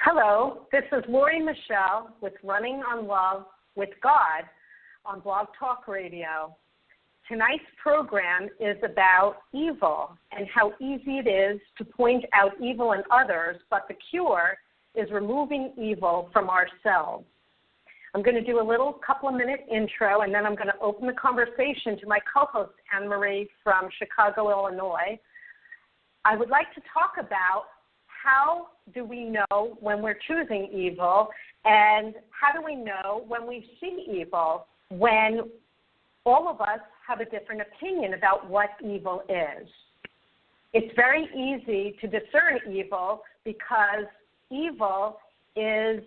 Hello, this is Lori Michelle with Running on Love with God on Blog Talk Radio. Tonight's program is about evil and how easy it is to point out evil in others, but the cure is removing evil from ourselves. I'm going to do a little couple-of-minute intro, and then I'm going to open the conversation to my co-host, Anne-Marie from Chicago, Illinois. I would like to talk about how do we know when we're choosing evil, and how do we know when we see evil, when all of us have a different opinion about what evil is. It's very easy to discern evil because evil is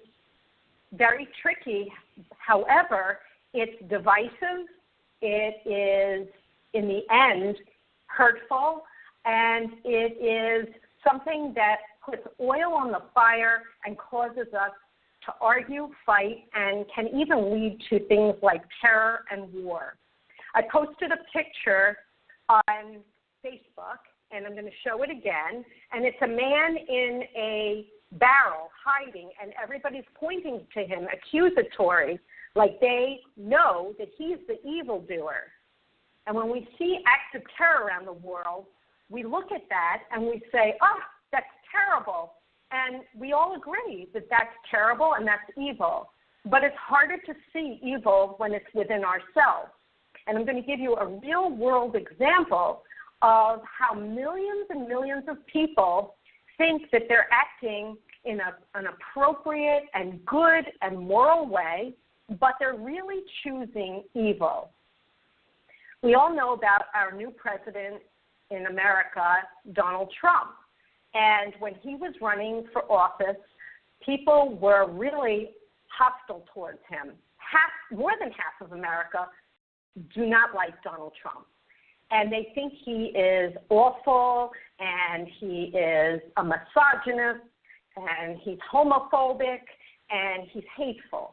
very tricky. However, it's divisive, it is, in the end, hurtful, and it is something that puts oil on the fire and causes us to argue, fight, and can even lead to things like terror and war. I posted a picture on Facebook, and I'm going to show it again, and it's a man in a barrel hiding, and everybody's pointing to him accusatory, like they know that he's the evildoer. And when we see acts of terror around the world, we look at that and we say, oh, that's terrible. And we all agree that that's terrible and that's evil. But it's harder to see evil when it's within ourselves. And I'm going to give you a real-world example of how millions and millions of people think that they're acting in an appropriate and good and moral way, but they're really choosing evil. We all know about our new president in America, Donald Trump. And when he was running for office, people were really hostile towards him. More than half of America do not like Donald Trump. And they think he is awful, and he is a misogynist, and he's homophobic, and he's hateful.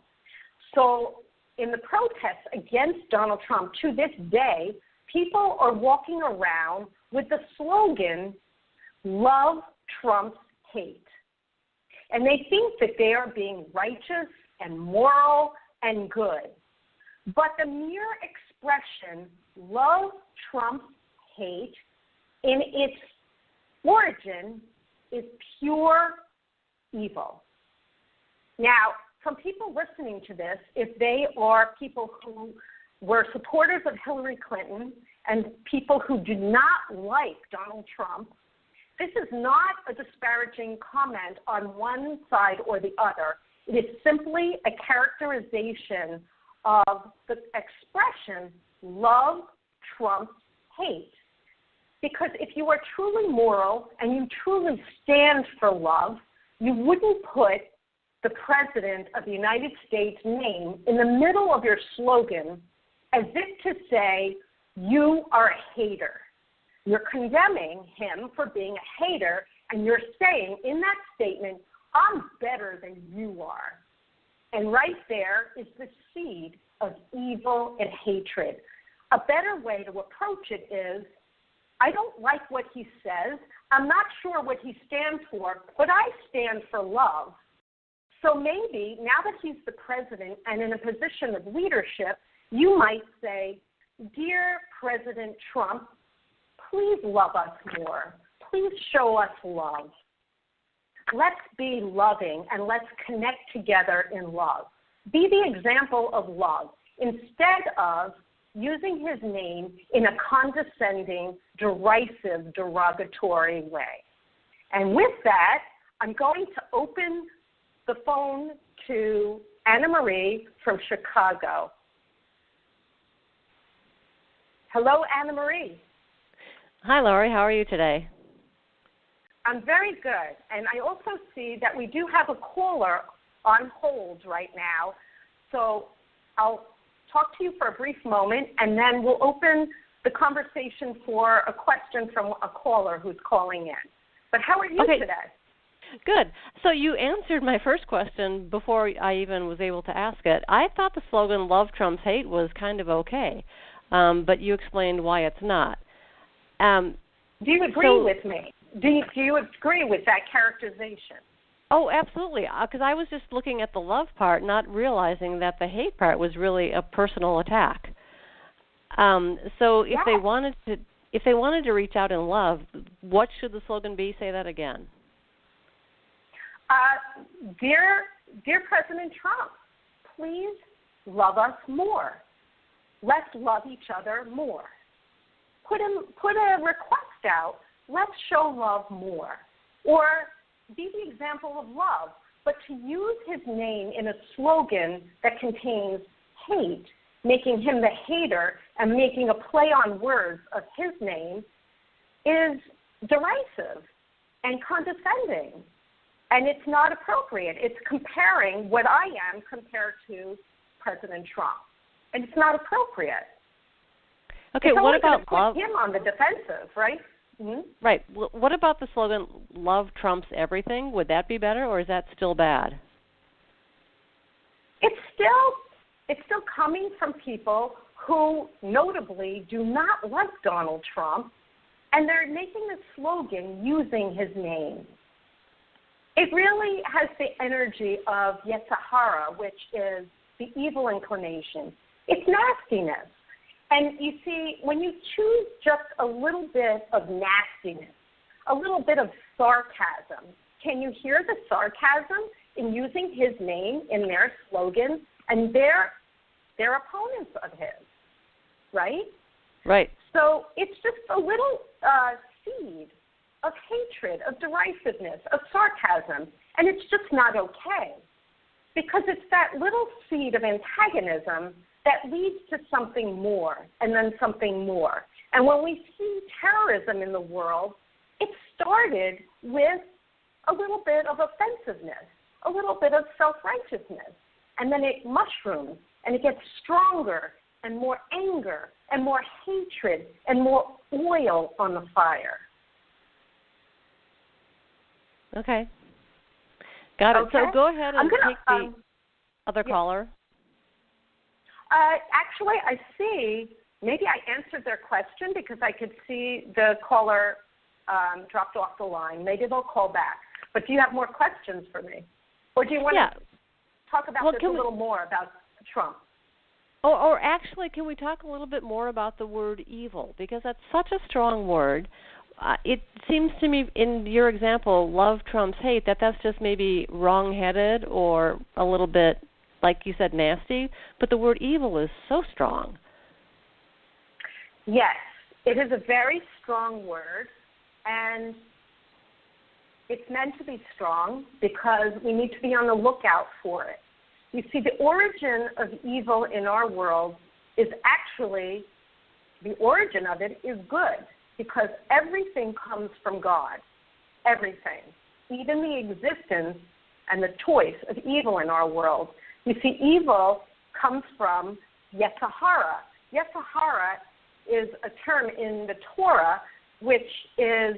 So in the protests against Donald Trump to this day, people are walking around with the slogan, "Love trumps hate." And they think that they are being righteous and moral and good. But the mere expression, "Love trumps hate," in its origin is pure evil. Now, from people listening to this, if they are people who were supporters of Hillary Clinton and people who do not like Donald Trump, this is not a disparaging comment on one side or the other. It is simply a characterization of the expression, "Love trumps hate." Because if you are truly moral and you truly stand for love, you wouldn't put the President of the United States' name in the middle of your slogan as if to say, you are a hater. You're condemning him for being a hater, and you're saying in that statement, I'm better than you are. And right there is the seed of evil and hatred. A better way to approach it is, I don't like what he says. I'm not sure what he stands for, but I stand for love. So maybe now that he's the president and in a position of leadership, you might say, Dear President Trump, please love us more. Please show us love. Let's be loving and let's connect together in love. Be the example of love instead of using his name in a condescending, derisive, derogatory way. And with that, I'm going to open the phone to Anna-Marie from Chicago. Hello, Anna-Marie. Hi, Laurie. How are you today? I'm very good. And I also see that we do have a caller on hold right now. So I'll talk to you for a brief moment, and then we'll open the conversation for a question from a caller who's calling in. But how are you today? Good. So you answered my first question before I even was able to ask it. I thought the slogan, Love Trumps Hate, was kind of okay, but you explained why it's not. Do you agree with me? Do you agree with that characterization? Oh, absolutely. Because I was just looking at the love part, not realizing that the hate part was really a personal attack. So if Yes. they wanted to reach out in love, what should the slogan be? Say that again. Dear President Trump, please love us more. Let's love each other more. Put a request out. Let's show love more. Or be the example of love. But to use his name in a slogan that contains hate, making him the hater and making a play on words of his name, is derisive and condescending. And it's not appropriate. It's comparing what I am compared to President Trump. And it's not appropriate. Okay, it's what about put love? Him on the defensive, right? Mm-hmm. Right. What about the slogan, love trumps everything? Would that be better, or is that still bad? It's still coming from people who notably do not like Donald Trump, and they're making a slogan using his name. It really has the energy of Yetzirah, which is the evil inclination. It's nastiness. And you see, when you choose just a little bit of nastiness, a little bit of sarcasm, can you hear the sarcasm in using his name in their slogan? And they're opponents of his, right? Right. So it's just a little seed of hatred, of derisiveness, of sarcasm, and it's just not okay. Because it's that little seed of antagonism that leads to something more and then something more. And when we see terrorism in the world, it started with a little bit of offensiveness, a little bit of self-righteousness, and then it mushrooms and it gets stronger and more anger and more hatred and more oil on the fire. Okay. Got it. Okay. So go ahead and take the other caller. Actually, I see, maybe I answered their question because I could see the caller dropped off the line. Maybe they'll call back. But do you have more questions for me? Or do you want to talk about this a little more, about Trump? Or actually, can we talk a little bit more about the word evil? Because that's such a strong word. It seems to me, in your example, love trumps hate, that's just maybe wrong-headed or a little bit, like you said, nasty. But the word evil is so strong. Yes, it is a very strong word, and it's meant to be strong because we need to be on the lookout for it. You see, the origin of evil in our world is actually, the origin of it is good, because everything comes from God, everything, even the existence and the choice of evil in our world. You see, evil comes from Yetzirah. Yetzirah is a term in the Torah which is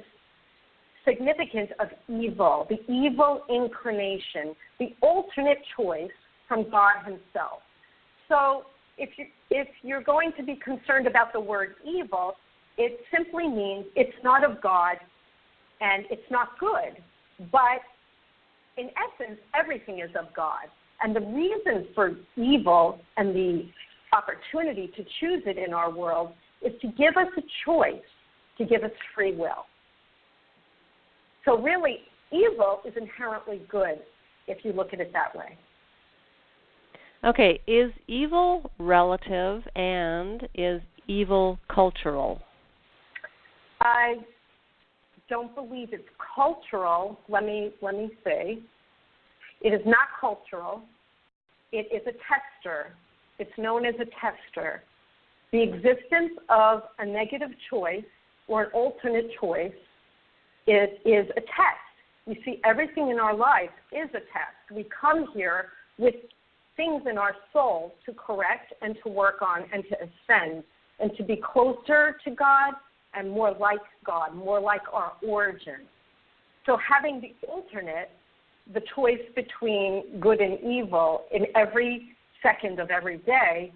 significant of evil, the evil inclination, the alternate choice from God himself. So if you're going to be concerned about the word evil, it simply means it's not of God and it's not good. But in essence, everything is of God. And the reason for evil and the opportunity to choose it in our world is to give us a choice, to give us free will. So really, evil is inherently good if you look at it that way. Okay, is evil relative and is evil cultural? I don't believe it's cultural. Let me say. It is not cultural. It is a tester. It's known as a tester. The existence of a negative choice or an alternate choice is a test. You see, everything in our life is a test. We come here with things in our soul to correct and to work on and to ascend and to be closer to God and more like God, more like our origin. So having the alternate, the choice between good and evil in every second of every day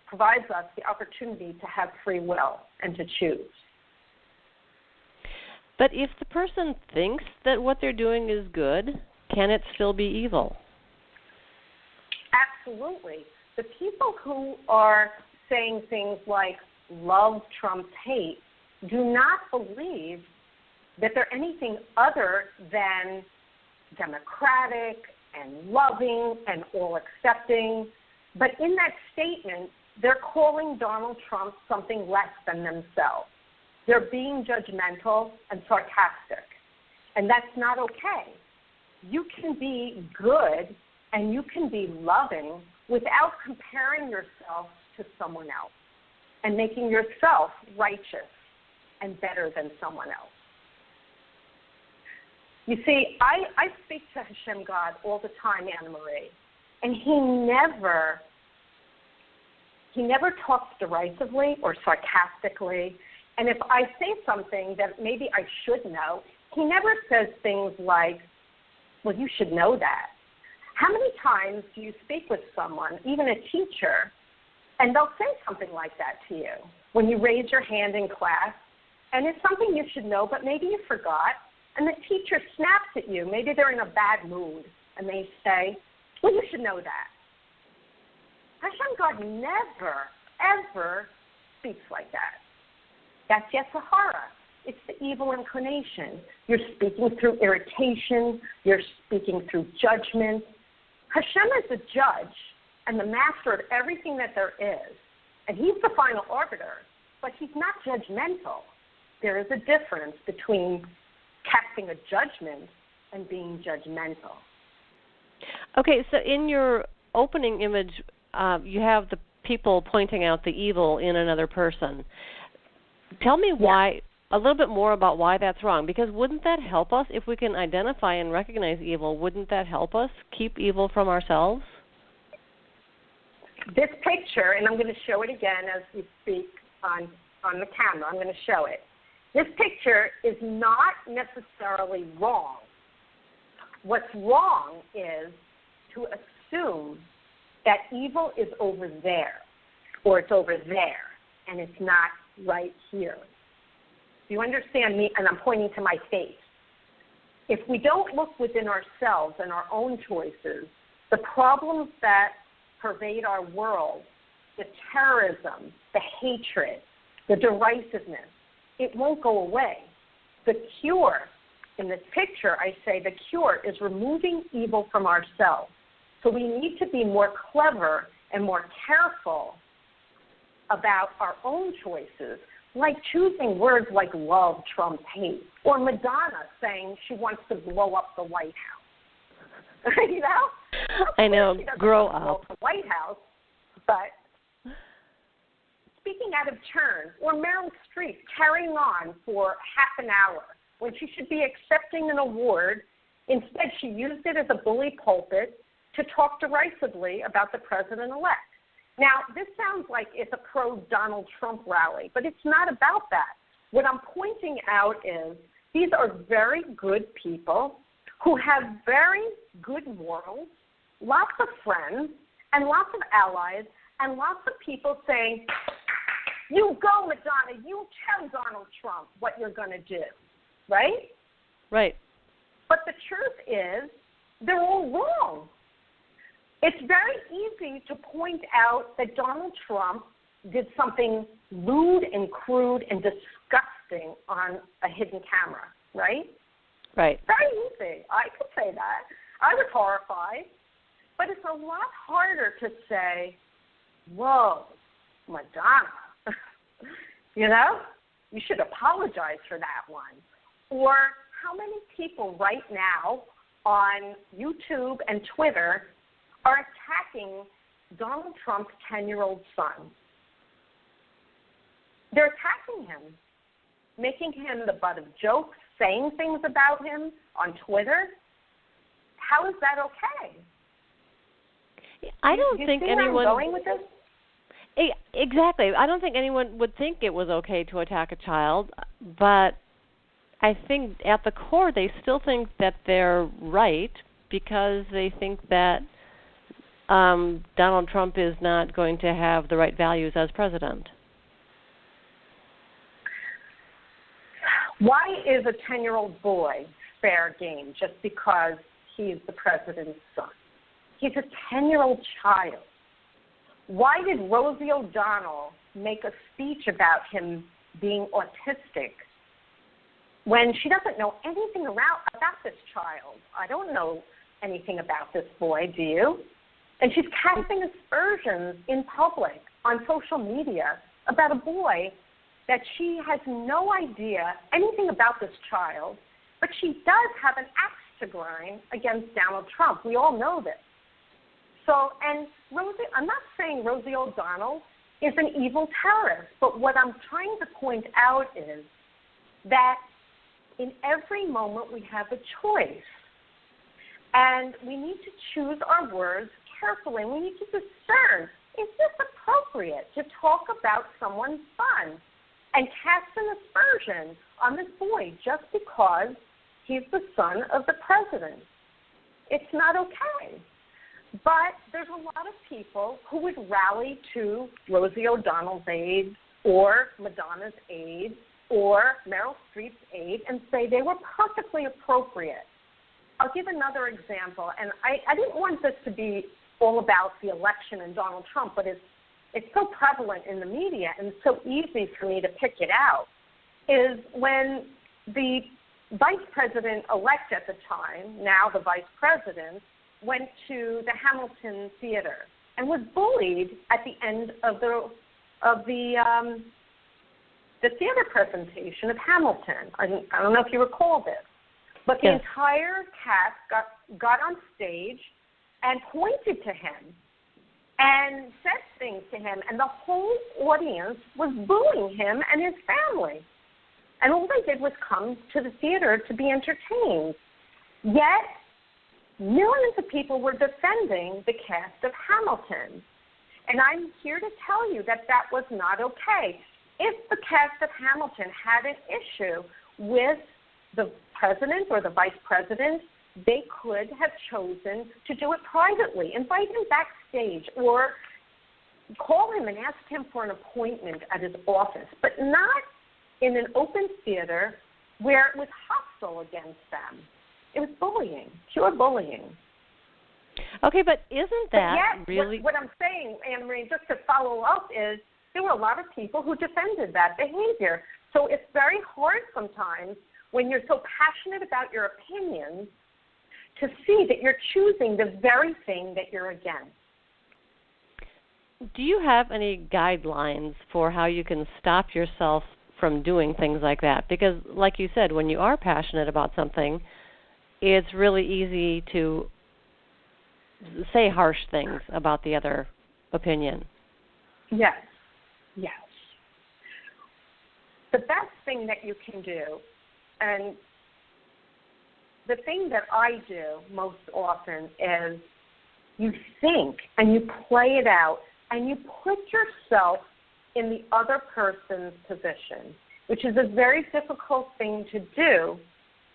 provides us the opportunity to have free will and to choose. But if the person thinks that what they're doing is good, can it still be evil? Absolutely. The people who are saying things like love trumps hate do not believe that they're anything other than democratic and loving and all accepting. But in that statement, they're calling Donald Trump something less than themselves. They're being judgmental and sarcastic. And that's not okay. You can be good and you can be loving without comparing yourself to someone else and making yourself righteous and better than someone else. You see, I speak to Hashem God all the time, Anna Marie, and he never talks derisively or sarcastically. And if I say something that maybe I should know, he never says things like, well, you should know that. How many times do you speak with someone, even a teacher, and they'll say something like that to you when you raise your hand in class, and it's something you should know, but maybe you forgot, and the teacher snaps at you. Maybe they're in a bad mood, and they say, well, you should know that. Hashem God never, ever speaks like that. That's Yetzirah. It's the evil inclination. You're speaking through irritation. You're speaking through judgment. Hashem is the judge and the master of everything that there is, and he's the final arbiter, but he's not judgmental. There is a difference between casting a judgment and being judgmental. Okay, so in your opening image, you have the people pointing out the evil in another person. Tell me why, a little bit more about why that's wrong, because wouldn't that help us if we can identify and recognize evil? Wouldn't that help us keep evil from ourselves? This picture, and I'm going to show it again as we speak on the camera. I'm going to show it. This picture is not necessarily wrong. What's wrong is to assume that evil is over there, or it's over there, and it's not right here. Do you understand me? And I'm pointing to my face. If we don't look within ourselves and our own choices, the problems that pervade our world, the terrorism, the hatred, the derisiveness, it won't go away. The cure, in this picture, I say the cure is removing evil from ourselves. So we need to be more clever and more careful about our own choices, like choosing words like love trumps hate, or Madonna saying she wants to blow up the White House. You know? I know, grow up. Blow up the White House, but speaking out of turn, or Meryl Streep carrying on for half an hour when she should be accepting an award. Instead, she used it as a bully pulpit to talk derisively about the president-elect. Now, this sounds like it's a pro-Donald Trump rally, but it's not about that. What I'm pointing out is these are very good people who have very good morals, lots of friends, and lots of allies, and lots of people saying, you go, Madonna, you tell Donald Trump what you're going to do, right? Right. But the truth is they're all wrong. It's very easy to point out that Donald Trump did something lewd and crude and disgusting on a hidden camera, right? Right. Very easy. I could say that. I was horrified. But it's a lot harder to say, whoa, Madonna, you know, you should apologize for that one. Or how many people right now on YouTube and Twitter are attacking Donald Trump's 10-year-old son? They're attacking him, making him the butt of jokes, saying things about him on Twitter. How is that okay? I don't think anyone. Where I'm going with this? Exactly. I don't think anyone would think it was okay to attack a child, but I think at the core they still think that they're right because they think that Donald Trump is not going to have the right values as president. Why is a 10-year-old boy fair game just because he's the president's son? He's a 10-year-old child. Why did Rosie O'Donnell make a speech about him being autistic when she doesn't know anything about this child? I don't know anything about this boy, do you? And she's casting aspersions in public on social media about a boy that she has no idea anything about this child, but she does have an axe to grind against Donald Trump. We all know this. So, and Rosie, I'm not saying Rosie O'Donnell is an evil terrorist, but what I'm trying to point out is that in every moment we have a choice, and we need to choose our words carefully, and we need to discern, is this appropriate to talk about someone's son and cast an aspersion on this boy just because he's the son of the president? It's not okay. But there's a lot of people who would rally to Rosie O'Donnell's aid or Madonna's aid or Meryl Streep's aid and say they were perfectly appropriate. I'll give another example, and I didn't want this to be all about the election and Donald Trump, but it's so prevalent in the media and so easy for me to pick it out, is when the vice president-elect at the time, now the vice president, went to the Hamilton Theater and was bullied at the end of the theater presentation of Hamilton. I don't know if you recall this, but the entire cast got on stage and pointed to him and said things to him, and the whole audience was booing him and his family. And all they did was come to the theater to be entertained. Yet, millions of people were defending the cast of Hamilton. And I'm here to tell you that that was not okay. If the cast of Hamilton had an issue with the president or the vice president, they could have chosen to do it privately, invite him backstage, or call him and ask him for an appointment at his office, but not in an open theater where it was hostile against them. It was bullying, pure bullying. Okay, but isn't that really... What I'm saying, Anne-Marie, just to follow up, is there were a lot of people who defended that behavior. So it's very hard sometimes when you're so passionate about your opinions to see that you're choosing the very thing that you're against. Do you have any guidelines for how you can stop yourself from doing things like that? Because, like you said, when you are passionate about something, it's really easy to say harsh things about the other opinion. Yes. The best thing that you can do, and the thing that I do most often, is you think and you play it out and you put yourself in the other person's position, which is a very difficult thing to do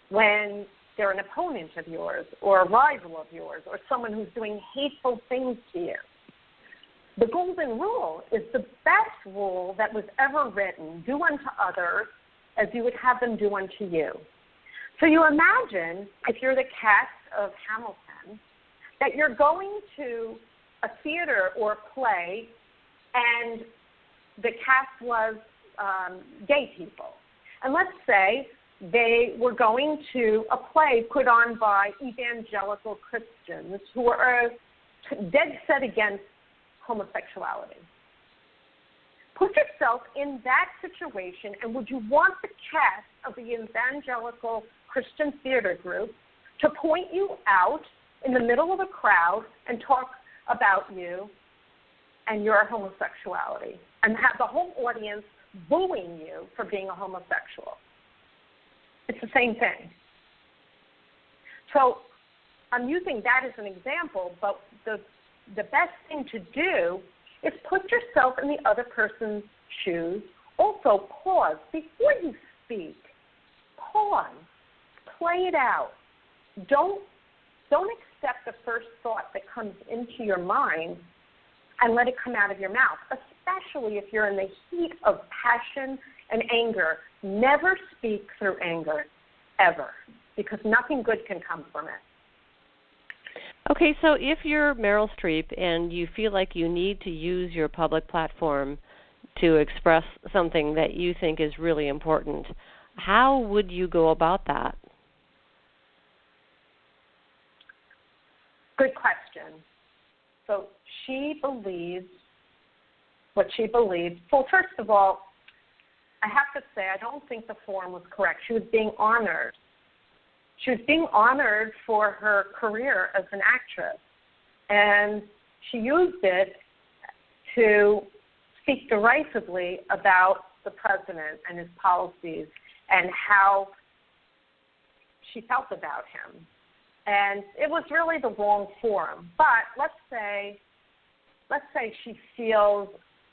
when they're an opponent of yours or a rival of yours or someone who's doing hateful things to you. The golden rule is the best rule that was ever written: do unto others as you would have them do unto you. So you imagine, if you're the cast of Hamilton, that you're going to a theater or a play and the cast was gay people. And let's say they were going to a play put on by evangelical Christians who are dead set against homosexuality. Put yourself in that situation, and would you want the cast of the evangelical Christian theater group to point you out in the middle of a crowd and talk about you and your homosexuality and have the whole audience booing you for being a homosexual? It's the same thing. So I'm using that as an example, but the best thing to do is put yourself in the other person's shoes. Also, pause before you speak. Pause. Play it out. Don't accept the first thought that comes into your mind and let it come out of your mouth, especially if you're in the heat of passion and anger, never speak through anger, ever, because nothing good can come from it. Okay, so if you're Meryl Streep and you feel like you need to use your public platform to express something that you think is really important, how would you go about that? Good question. So she believes what she believes. Well, first of all, I have to say I don't think the form was correct. She was being honored. She was being honored for her career as an actress, and she used it to speak derisively about the president and his policies and how she felt about him. And it was really the wrong forum. But let's say she feels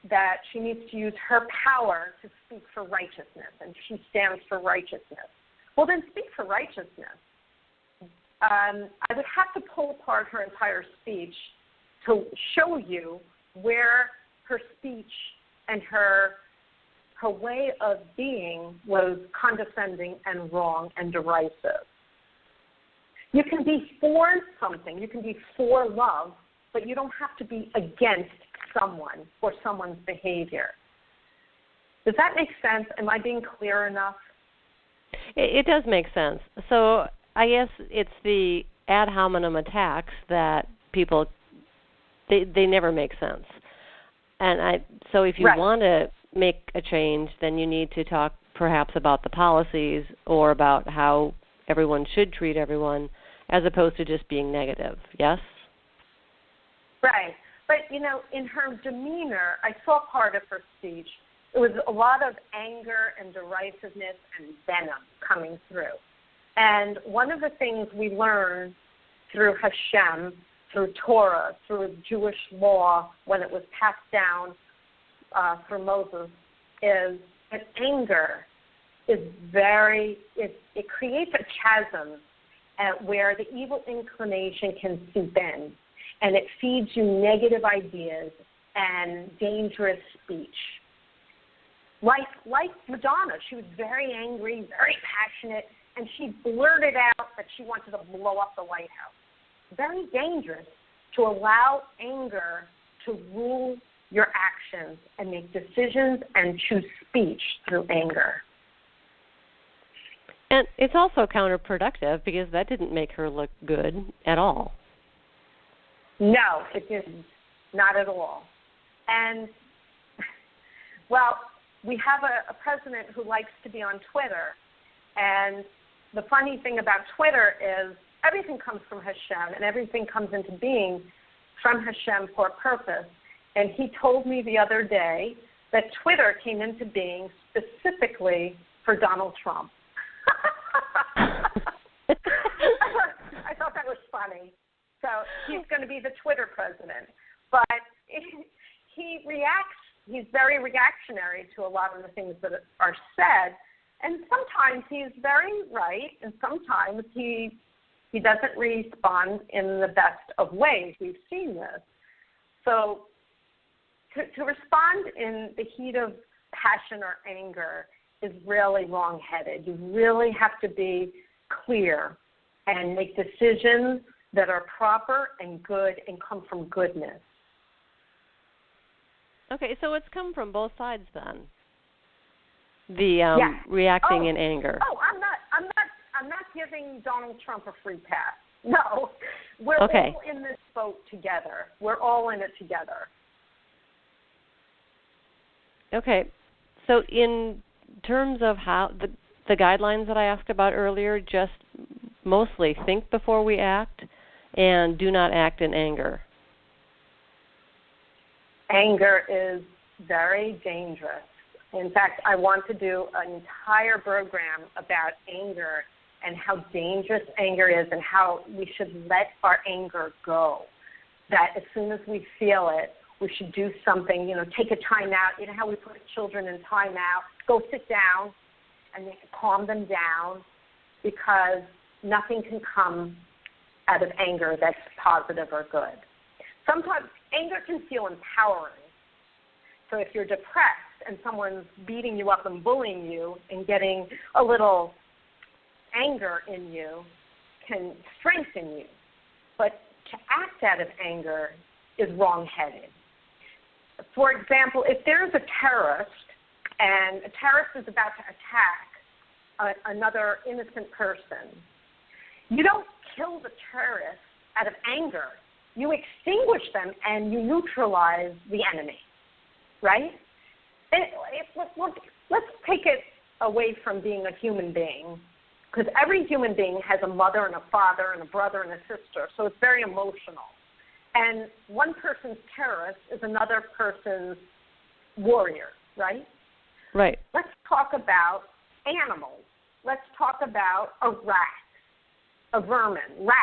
that she needs to use her power to speak for righteousness, and she stands for righteousness. Well, then speak for righteousness. I would have to pull apart her entire speech to show you where her speech and her way of being was condescending and wrong and derisive. You can be for something. You can be for love, but you don't have to be against someone or someone's behavior. Does that make sense? Am I being clear enough? It does make sense. So I guess it's the ad hominem attacks that people, they never make sense. And so if you want to make a change, then you need to talk perhaps about the policies or about how everyone should treat everyone as opposed to just being negative, yes? Right. But, in her demeanor, I saw part of her speech. It was a lot of anger and derisiveness and venom coming through. And one of the things we learned through Hashem, through Torah, through Jewish law, when it was passed down through Moses, is that anger is it creates a chasm where the evil inclination can seep in, and it feeds you negative ideas and dangerous speech. Like Madonna, she was very angry, very passionate, and she blurted out that she wanted to blow up the White House. Very dangerous to allow anger to rule your actions and make decisions and choose speech through anger. And it's also counterproductive because that didn't make her look good at all. No, it didn't. Not at all. And, well, we have a president who likes to be on Twitter. And the funny thing about Twitter is everything comes from Hashem and everything comes into being from Hashem for a purpose. And he told me the other day that Twitter came into being specifically for Donald Trump. I thought that was funny. So he's going to be the Twitter president. But he reacts. He's very reactionary to a lot of the things that are said. And sometimes he's very right, and sometimes he doesn't respond in the best of ways. We've seen this. So to respond in the heat of passion or anger is really wrong-headed. You really have to be clear and make decisions that are proper and good and come from goodness. Okay, so it's come from both sides then. The reacting in anger. Oh, I'm not giving Donald Trump a free pass. No, we're all in this boat together. We're all in it together. Okay, so in terms of how the guidelines that I asked about earlier, just mostly think before we act and do not act in anger. Anger is very dangerous. In fact, I want to do an entire program about anger and how dangerous anger is and how we should let our anger go. That as soon as we feel it, we should do something, take a time out. You know how we put children in time out? Go sit down and calm them down, because nothing can come out of anger that's positive or good. Sometimes anger can feel empowering. So if you're depressed and someone's beating you up and bullying you and getting a little anger in you can strengthen you. But to act out of anger is wrongheaded. For example, if there's a terrorist and a terrorist is about to attack another innocent person, you don't kill the terrorist out of anger. You extinguish them and you neutralize the enemy, right? And let's take it away from being a human being, because every human being has a mother and a father and a brother and a sister, so it's very emotional. And one person's terrorist is another person's warrior, right? Right. Let's talk about animals. Let's talk about a rat, a vermin, rat.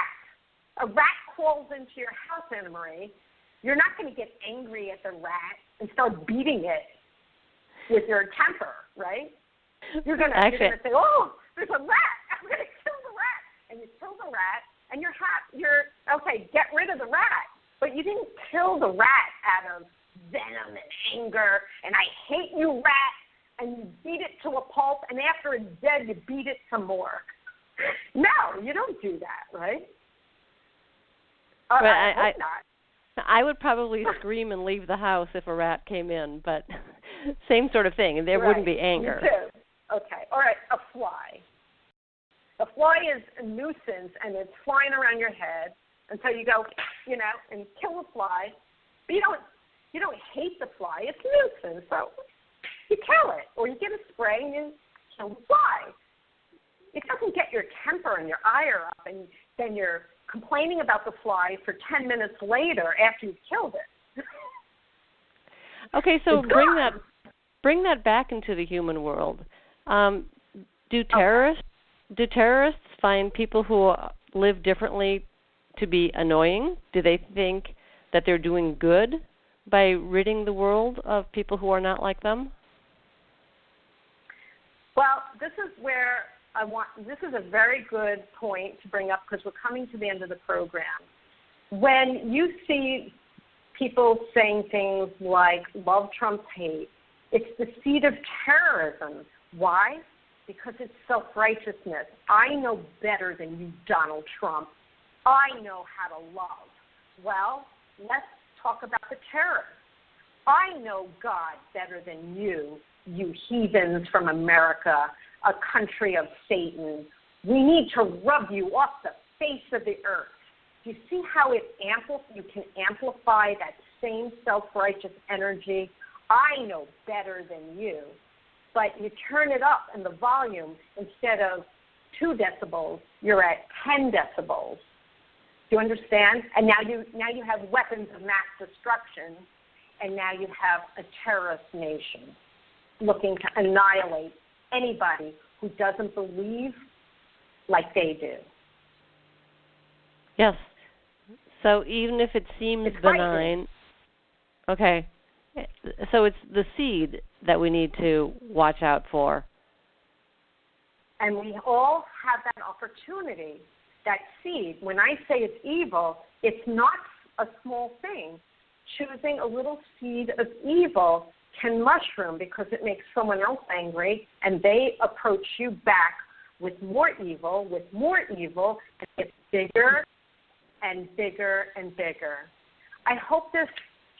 A rat crawls into your house, Anna Marie. You're not going to get angry at the rat and start beating it with your temper, right? You're going to say, oh, there's a rat. I'm going to kill the rat. And you kill the rat, and you're okay, get rid of the rat. But you didn't kill the rat out of venom and anger, and I hate you, rat, and you beat it to a pulp, and after it's dead, you beat it some more. No, you don't do that, right? But I hope not. I would probably scream and leave the house if a rat came in, but same sort of thing, and there wouldn't be anger. Me too. Okay, all right, a fly. A fly is a nuisance, and it's flying around your head, and so you go, and kill the fly. But you don't hate the fly. It's a nuisance, so you kill it, or you get a spray and you kill the fly. It doesn't get your temper and your ire up, and then you're complaining about the fly for 10 minutes later after you've killed it. Okay, so bring that back into the human world. Do terrorists find people who live differently to be annoying? Do they think that they're doing good by ridding the world of people who are not like them? Well, this is a very good point to bring up because we're coming to the end of the program. When you see people saying things like love trumps hate, it's the seed of terrorism. Why? Because it's self-righteousness. I know better than you, Donald Trump. I know how to love. Well, let's talk about the terrorists. I know God better than you heathens from America, a country of Satan. We need to rub you off the face of the earth. Do you see how you can amplify that same self-righteous energy? I know better than you. But you turn it up in the volume, instead of 2 decibels, you're at 10 decibels. Do you understand? And now you have weapons of mass destruction, and now you have a terrorist nation looking to annihilate anybody who doesn't believe like they do. Yes. So even if it seems benign, okay. So it's the seed that we need to watch out for. And we all have that opportunity, that seed. When I say it's evil, it's not a small thing. Choosing a little seed of evil can mushroom because it makes someone else angry, and they approach you back with more evil, and it gets bigger and bigger and bigger. I hope this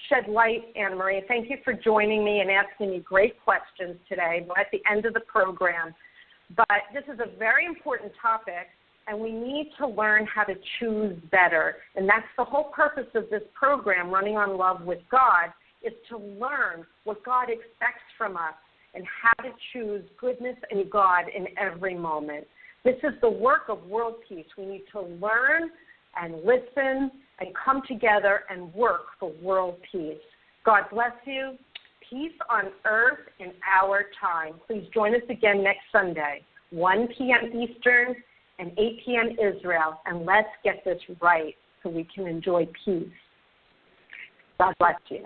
shed light, Anna Marie. Thank you for joining me and asking me great questions today. We're at the end of the program. But this is a very important topic, and we need to learn how to choose better. And that's the whole purpose of this program, Running on Love with God, is to learn what God expects from us and how to choose goodness and God in every moment. This is the work of world peace. We need to learn and listen and come together and work for world peace. God bless you. Peace on earth in our time. Please join us again next Sunday, 1 p.m. Eastern and 8 p.m. Israel, and let's get this right so we can enjoy peace. God bless you.